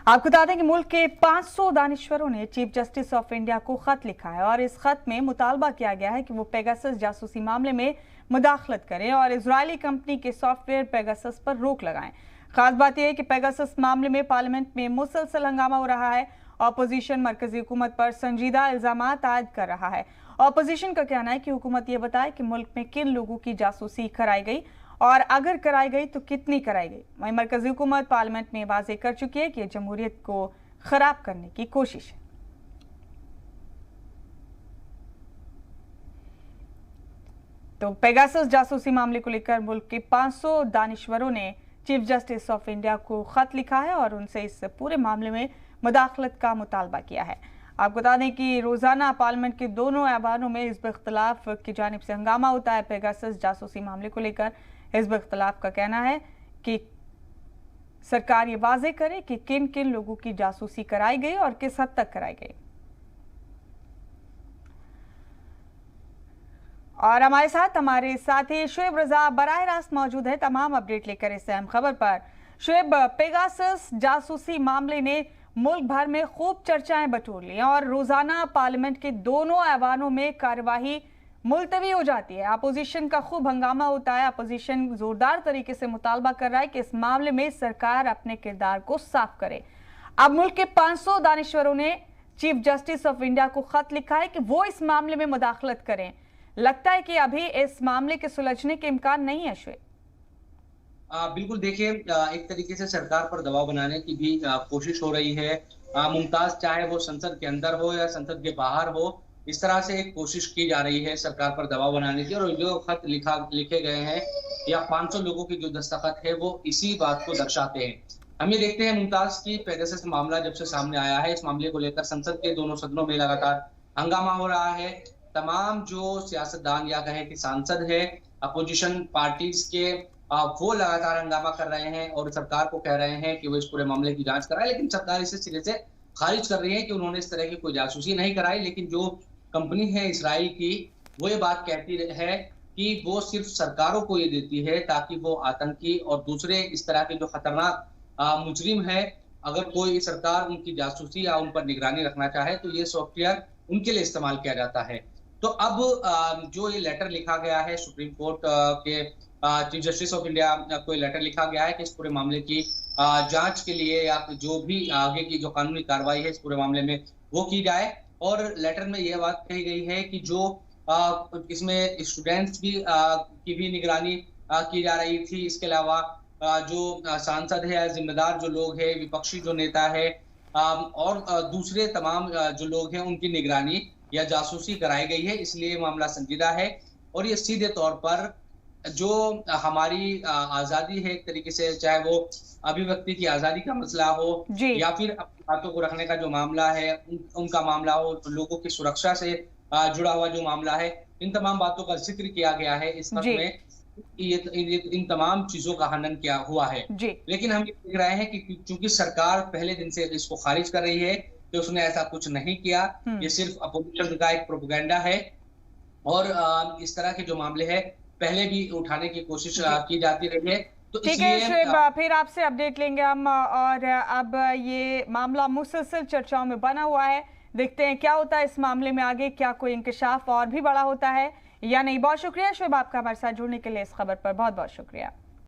आपको बता दें कि मुल्क के 500 दानिश्वरों ने चीफ जस्टिस ऑफ इंडिया को खत लिखा है और इस खत में मुतालबा किया गया है कि वो पेगासस जासूसी मामले में मुदाखलत करें और इजरायली कंपनी के सॉफ्टवेयर पेगासस पर रोक लगाएं। खास बात यह है कि पेगासस मामले में पार्लियामेंट में मुसलसल हंगामा हो रहा है। ऑपोजिशन मरकजी हुकूमत पर संजीदा इल्जाम आयद कर रहा है। ऑपोजिशन का कहना है कि हुकूमत ये बताए कि मुल्क में किन लोगों की जासूसी कराई गई और अगर कराई गई तो कितनी कराई गई। वहीं मरकजी हुकूमत पार्लियामेंट में वाजे कर चुकी है कि जमहूरियत को खराब करने की कोशिश है। तो पेगासस जासूसी मामले को लेकर मुल्क के 500 दानिश्वरों ने चीफ जस्टिस ऑफ इंडिया को खत लिखा है और उनसे इस पूरे मामले में मुदाखलत का मुतालबा किया है। आपको बता दें कि रोजाना पार्लियामेंट के दोनों ऐवानों में हिज़्ब इख्तिलाफ की जानिब से हंगामा होता है। पेगासस जासूसी मामले को लेकर हिज़्ब इख्तिलाफ का कहना है कि सरकार ये वाजे करे कि किन किन लोगों की जासूसी कराई गई और किस हद तक कराई गई। और हमारे साथी शुएब रजा बराह रास्त मौजूद है तमाम अपडेट लेकर इस अहम खबर पर। शुएब, पेगासस जासूसी मामले ने मुल्क भर में खूब चर्चाएं बटोर ली और रोजाना पार्लियामेंट के दोनों ऐवानों में कार्यवाही मुलतवी हो जाती है। अपोजिशन का खूब हंगामा होता है। अपोजिशन जोरदार तरीके से मुतालबा कर रहा है कि इस मामले में सरकार अपने किरदार को साफ करे। अब मुल्क के 500 दानिश्वरों ने चीफ जस्टिस ऑफ इंडिया को खत लिखा है कि वो इस मामले में मुदाखलत करें। लगता है कि अभी इस मामले के सुलझने के इम्कान नहीं है। शुएब, बिल्कुल, देखिए, एक तरीके से सरकार पर दबाव बनाने की भी कोशिश हो रही है। मुमताज, चाहे वो संसद के अंदर हो या संसद के बाहर हो, इस तरह से एक कोशिश की जा रही है सरकार पर दबाव बनाने की। और जो खत लिखे गए हैं या 500 लोगों की जो दस्तखत है वो इसी बात को दर्शाते हैं। हम ये देखते हैं, मुमताज की पेगासस मामला जब से सामने आया है, इस मामले को लेकर संसद के दोनों सदनों में लगातार हंगामा हो रहा है। तमाम जो सियासतदान या कहें कि सांसद है अपोजिशन पार्टीज के, वो लगातार हंगामा कर रहे हैं और सरकार को कह रहे हैं कि वो इस पूरे मामले की जांच कराए। लेकिन सरकार इसे सिरे से खारिज कर रही है कि उन्होंने इस तरह की कोई जासूसी नहीं कराई। लेकिन जो कंपनी है इसराइल की, वो ये बात कहती है कि वो सिर्फ सरकारों को ये देती है ताकि वो आतंकी और दूसरे इस तरह के जो खतरनाक मुजरिम है, अगर कोई सरकार उनकी जासूसी या उन पर निगरानी रखना चाहे तो ये सॉफ्टवेयर उनके लिए इस्तेमाल किया जाता है। तो अब जो ये लेटर लिखा गया है सुप्रीम कोर्ट के चीफ जस्टिस ऑफ इंडिया को लेटर लिखा गया है कि इस पूरे मामले की जांच के लिए या जो भी आगे की जो कानूनी कार्रवाई है इस पूरे मामले में वो की जाए। और लेटर में यह बात कही गई है कि जो इसमें स्टूडेंट्स की भी निगरानी की जा रही थी। इसके अलावा जो सांसद है या जिम्मेदार जो लोग हैं, विपक्षी जो नेता है और दूसरे तमाम जो लोग हैं, उनकी निगरानी या जासूसी कराई गई है। इसलिए मामला संजीदा है और ये सीधे तौर पर जो हमारी आजादी है, एक तरीके से चाहे वो अभिव्यक्ति की आजादी का मसला हो या फिर अपनी बातों को रखने का जो मामला है, उनका मामला हो, तो लोगों की सुरक्षा से जुड़ा हुआ जो मामला है, इन तमाम बातों का जिक्र किया गया है इस खत में। इन तमाम चीजों का हनन किया हुआ है। लेकिन हम ये देख रहे हैं कि चूंकि सरकार पहले दिन से इसको खारिज कर रही है कि उसने ऐसा कुछ नहीं किया, ये सिर्फ अपोजिशन का एक प्रोपेगेंडा है और इस तरह के जो मामले हैं पहले भी उठाने की कोशिश की जाती रही है। तो ठीक है शुएब, फिर आपसे अपडेट लेंगे हम। और अब ये मामला मुसलसल चर्चाओं में बना हुआ है। देखते हैं क्या होता है इस मामले में आगे, क्या कोई इंकशाफ और भी बड़ा होता है या नहीं। बहुत शुक्रिया शुएब आपका हमारे साथ जुड़ने के लिए। इस खबर पर बहुत बहुत शुक्रिया।